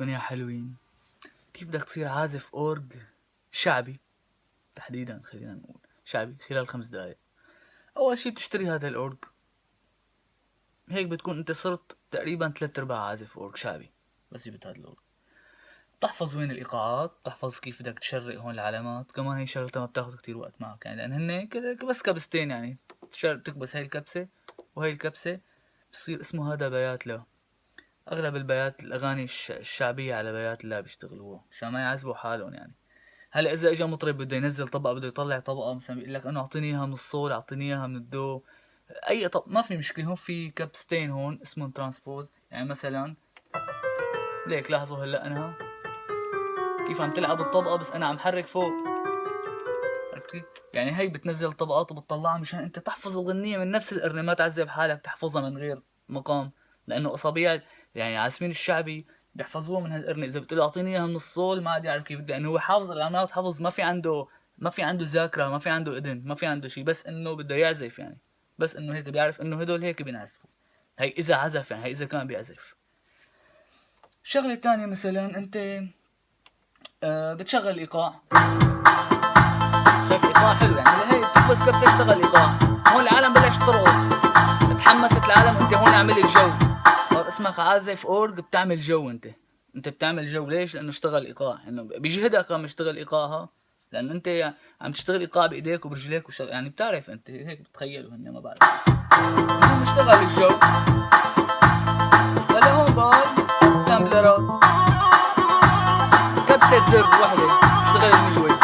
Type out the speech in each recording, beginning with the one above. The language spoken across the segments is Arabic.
لكم يا حلوين. كيف بدك تصير عازف أورج شعبي تحديدا، خلينا نقول شعبي، خلال 5 دقايق؟ أول شي بتشتري هذا الأورج، هيك بتكون أنت صرت تقريبا 3/4 عازف أورج شعبي بس جبت هذا الأورج. بتحفظ وين الإيقاعات، بتحفظ كيف بدك تشرق هون العلامات، كمان هي شغلتها ما بتاخذ كتير وقت معك يعني، لأن هن بس كبستين يعني، تكبس هاي الكبسة وهي الكبسة، بصير اسمه هذا بيات له. اغلب البيات الاغاني الشعبية على بيات لا بيشتغلوها عشان ما يعذبوا حالهم يعني. هلا اذا اجى مطرب بده ينزل طبقة، بده يطلع طبقة مثلا، بيقول لك انه اعطيني اياها من الصول، اعطيني اياها من الدو، اي ما في مشكلة. هون في كبستين هون اسمهم ترانسبوز، يعني مثلا ليك لاحظوا هلا انا كيف عم تلعب الطبقة بس انا عم حرك فوق، عرفت كيف؟ يعني هي بتنزل طبقات وبتطلعها مشان انت تحفظ الغنية من نفس القرنة، ما تعذب حالك تحفظها من غير مقام، لانه اصابيع يعني عازفين الشعبي بيحفظوها من هالقرنة. اذا بتقول اعطيني اياها من الصول ما عاد يعرف كيف، لانه هو حافظ العلامات، حفظ، ما في عنده ذاكرة، ما في عنده اذن، ما في عنده شيء، بس انه بده يعزف يعني، بس انه هيك بيعرف انه هدول هيك بينعزفوا. هي اذا عزف يعني، هي اذا كان بيعزف. شغلة تانية مثلا انت بتشغل ايقاع، شايف ايقاع حلو يعني، هي بتكبس كبسه اشتغل ايقاع، هون العالم بلش ترقص، تحمست العالم، انت هون عملت جو، صار اسمك عازف اورج، بتعمل جو انت بتعمل جو. ليش؟ لانه اشتغل ايقاع، انه بيجهدك عم يشتغل ايقاعها، لان انت عم تشتغل ايقاع بايديك وبرجليك يعني بتعرف انت هيك بتخيلوا هن، ما بعرف، المهم اشتغل الجو. هلا هون بقى سامبلرات، كبسة زر وحده اشتغل المجوز،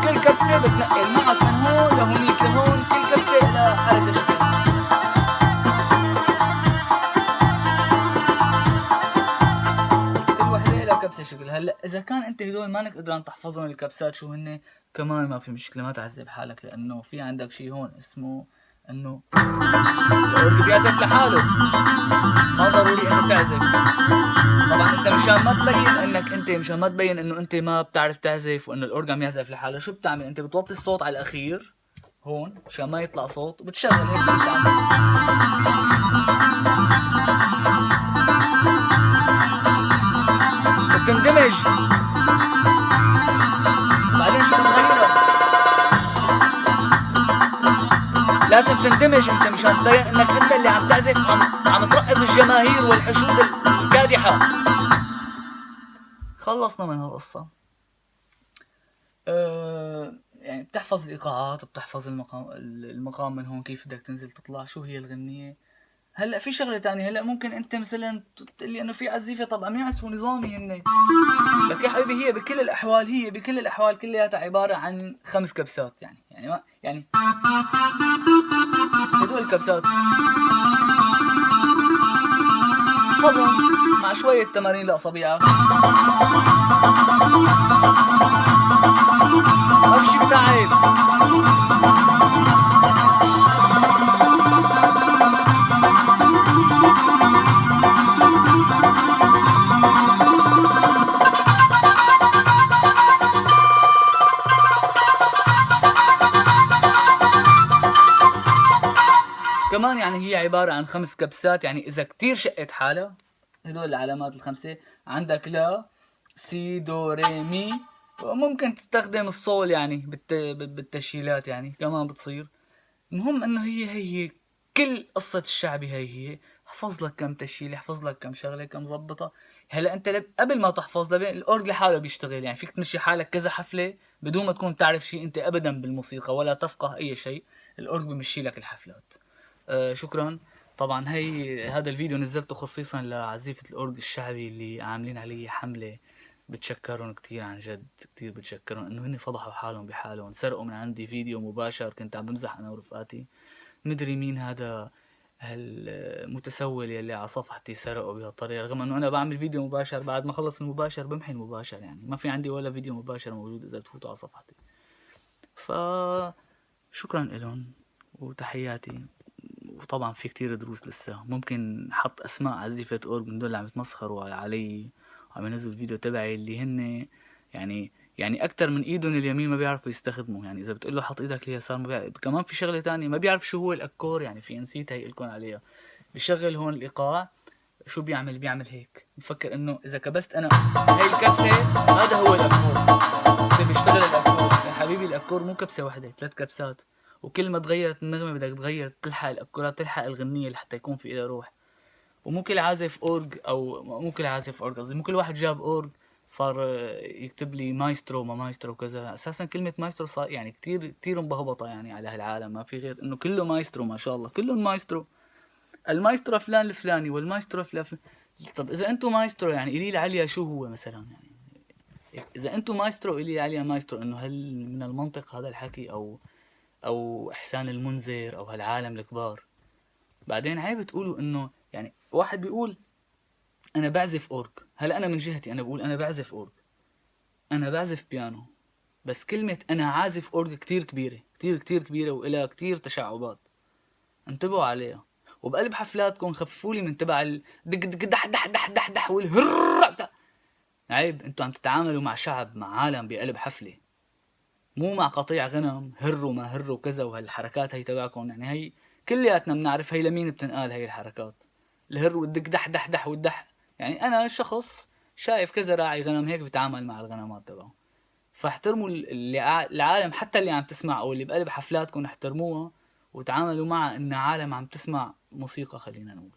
كل كبسة بتنقل معك من هون لهونيك لهون، كل كبسة لها حركة شكل، كل وحدة لها كبسة شكل. هلا إذا كان أنت هدول مانك قدران تحفظهم الكبسات شو هن، كمان ما في مشكلة، ما تعذب حالك، لأنه في عندك شي هون اسمه إنه الأورج بيعزف لحاله، ما ضروري أنت تعزف. طبعا أنت مشان ما تبين إنه أنت ما بتعرف تعزف وإنه الأورج عم يعزف لحاله، شو بتعمل؟ أنت بتوطي الصوت على الأخير هون عشان ما يطلع صوت، وبتشغل هيك بتندمج. بعدين شو بتغيرها؟ لازم تندمج انت مشان تبين انك انت اللي عم تعزف، عم ترقص الجماهير والحشود الكادحة. خلصنا من هالقصة. يعني بتحفظ الايقاعات، بتحفظ المقام من هون، كيف بدك تنزل تطلع، شو هي الغنية. هلا في شغله تانية، هلا ممكن انت مثلا تقول لي انه في عزيفه طب عم يعزفوا نظامي هن، لك يا حبيبي هي بكل الاحوال كلياتها عباره عن 5 كبسات يعني ما يعني هدول الكبسات حفظهم مع شويه تمارين لاصابيعك، ما في شي بتعب. كمان يعني هي عبارة عن 5 كبسات، يعني إذا كتير شقت حالها هدول العلامات ال5 عندك، لا سي دو ري مي، وممكن تستخدم الصول يعني بالتشكيلات يعني كمان بتصير. المهم انه هي كل قصة الشعبي هي احفظ لك كم تشكيلة، احفظ لك كم شغلة، كم ظبطة. هلا انت قبل ما تحفظ الاورج لحاله بيشتغل، يعني فيك تمشي حالك كذا حفلة بدون ما تكون تعرف شيء انت ابدا بالموسيقى ولا تفقه اي شيء، الاورج بيمشي لك الحفلات. شكرا. طبعا هذا الفيديو نزلته خصيصا لعزيفة الأورج الشعبي اللي عاملين علي حملة، بتشكرهم كتير عن جد، كتير بتشكرهم انه هن فضحوا حالهم بحالهم، سرقوا من عندي فيديو مباشر، كنت عم بمزح انا ورفقاتي، مدري مين هذا هالمتسول يلي على صفحتي سرقه بهالطريقة، رغم انه انا بعمل فيديو مباشر، بعد ما خلص المباشر بمحي المباشر، يعني ما في عندي ولا فيديو مباشر موجود اذا بتفوتوا على صفحتي. ف شكرا لهم وتحياتي. وطبعا في كتير دروس لسه، ممكن حط اسماء عزيفة اورج من دول اللي عم يتمسخروا علي وعم ينزلوا الفيديو تبعي اللي هن يعني اكتر من ايدهم اليمين ما بيعرفوا يستخدموا، يعني اذا بتقول له حط ايدك اليسار ما بيعرف. كمان في شغله تانية ما بيعرف شو هو الاكور، يعني في نسيت هي لكم عليها، بشغل هون الايقاع شو بيعمل؟ بيعمل هيك، بفكر انه اذا كبست انا هاي الكبسه هذا هو الاكور، بصير بيشتغل الاكور. يا حبيبي الاكور مو كبسه واحده، 3 كبسات، وكل ما تغيرت النغمه بدك تغير تلحق الاكورات، تلحق الغنيه لحتى يكون في لها روح. ومو كل عازف اورج، او مو كل عازف اورج قصدي، مو كل واحد جاب اورج صار يكتب لي مايسترو ما مايسترو كذا. اساسا كلمه مايسترو صار يعني كتير كتير مبهبطه يعني على هالعالم، ما في غير انه كله مايسترو، ما شاء الله كلهم مايسترو. المايسترو فلان الفلاني والمايسترو فلان. طب اذا انتم مايسترو يعني إلي العليا شو هو مثلا؟ يعني اذا انتم مايسترو إلي العليا مايسترو، انه هل من المنطق هذا الحكي؟ او احسان المنذر او هالعالم الكبار؟ بعدين عيب تقولوا انه يعني واحد بيقول انا بعزف اورج. هلا انا من جهتي انا بقول انا بعزف اورج، انا بعزف بيانو، بس كلمة انا عازف اورج كتير كبيرة، كتير كتير كبيرة، والها كتير تشعبات، انتبهوا عليها. وبقلب حفلاتكم خففوا لي من تبع الدق دق دح دح دح دح دح والهر. عيب، انتوا عم تتعاملوا مع شعب، مع عالم بقلب حفلة، مو مع قطيع غنم هر وما هر وكذا. وهالحركات هي تبعكم يعني هي كلياتنا بنعرف هي لمين بتنقال هي الحركات، الهر والدق دح دح دح والدح. يعني انا شخص شايف كذا راعي غنم هيك بتعامل مع الغنمات تبعه. فاحترموا العالم، حتى اللي عم تسمع او اللي بقلب حفلاتكم احترموها، وتعاملوا معها انها عالم عم تسمع موسيقى، خلينا نقول.